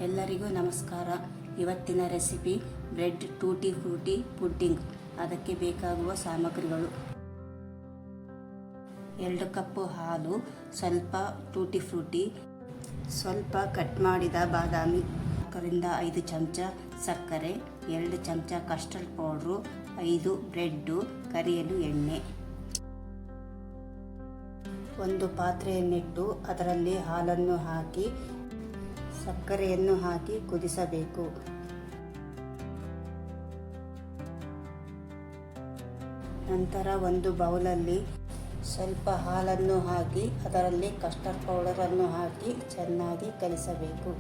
ಎಲ್ಲರಿಗೂ ನಮಸ್ಕಾರ. ಇವತ್ತಿನ recipe bread tutti Frooti pudding. ಅದಕ್ಕೆ ಬೇಕಾಗುವ ಸಾಮಗ್ರಿಗಳು: 2 ಕಪ್ ಹಾಲು, ಸ್ವಲ್ಪ ಟೂಟಿ ಫ್ರೂಟಿ, ಸ್ವಲ್ಪ ಕಟ್ ಮಾಡಿದ ಬಾದಾಮಿ, 4-5 ಚಮಚ ಸಕ್ಕರೆ, 2 ಚಮಚ ಕಸ್ಟರ್ಡ್ ಪೌಡ್ರು, 5 ಬ್ರೆಡ್ಡು, ಕರಿಯಲು ಎಣ್ಣೆ. ಒಂದು ಪಾತ್ರೆಯನ್ನಿಟ್ಟು ಅದರಲ್ಲಿ ಹಾಲನ್ನು ಹಾಕಿ ಸಕ್ಕರೆಯನ್ನು ಹಾಕಿ ಕುದಿಸಬೇಕು. ನಂತರ ಒಂದು ಬೌಲಲ್ಲಿ ಸ್ವಲ್ಪ ಹಾಲನ್ನು ಹಾಕಿ ಅದರಲ್ಲಿ ಕಸ್ಟರ್ಡ್ ಪೌಡರನ್ನು ಹಾಕಿ ಚೆನ್ನಾಗಿ ಕಲಿಸಬೇಕು.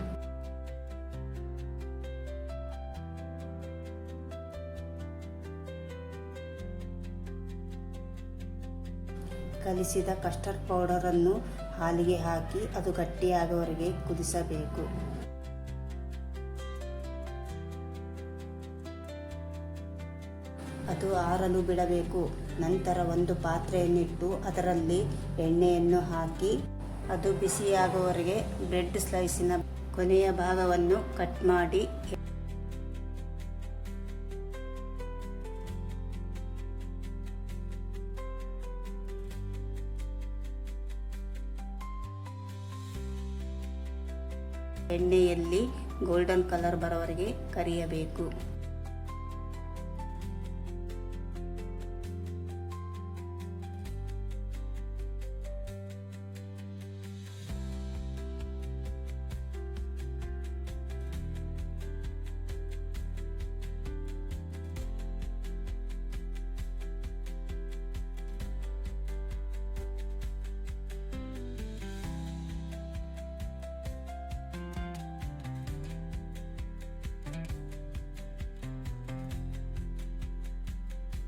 ಕಲಿಸಿದ ಕಸ್ಟರ್ಡ್ ಪೌಡರನ್ನು ಹಾಲಿಗೆ ಹಾಕಿ ಅದು ಗಟ್ಟಿಯಾಗುವವರೆಗೆ ಕುದಿಸಬೇಕು. ಅದು ಆರಲು ಬಿಡಬೇಕು. ನಂತರ ಒಂದು ಪಾತ್ರೆಯನ್ನಿಟ್ಟು ಅದರಲ್ಲಿ ಎಣ್ಣೆಯನ್ನು ಹಾಕಿ ಅದು ಬಿಸಿಯಾಗುವವರೆಗೆ ಬ್ರೆಡ್ ಸ್ಲೈಸಿನ ಕೊನೆಯ ಭಾಗವನ್ನು ಕಟ್ ಮಾಡಿ ಎಣ್ಣೆಯಲ್ಲಿ ಗೋಲ್ಡನ್ ಕಲರ್ ಬರೋವರೆಗೆ ಕರಿಯಬೇಕು.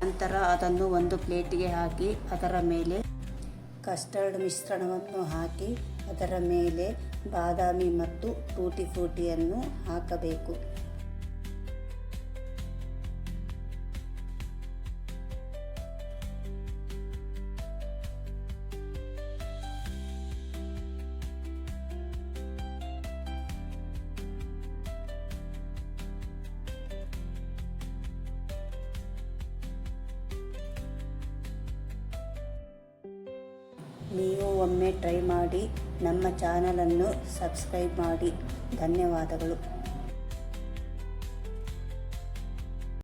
ನಂತರ ಅದನ್ನು ಒಂದು ಪ್ಲೇಟಿಗೆ ಹಾಕಿ ಅದರ ಮೇಲೆ ಕಸ್ಟರ್ಡ್ ಮಿಶ್ರಣವನ್ನು ಹಾಕಿ ಅದರ ಮೇಲೆ ಬಾದಾಮಿ ಮತ್ತು ಟೂಟಿ ಫ್ರೂಟಿಯನ್ನು ಹಾಕಬೇಕು. ನೀವು ಒಮ್ಮೆ ಟ್ರೈ ಮಾಡಿ ನಮ್ಮ ಚಾನಲನ್ನು ಸಬ್ಸ್ಕ್ರೈಬ್ ಮಾಡಿ. ಧನ್ಯವಾದಗಳು.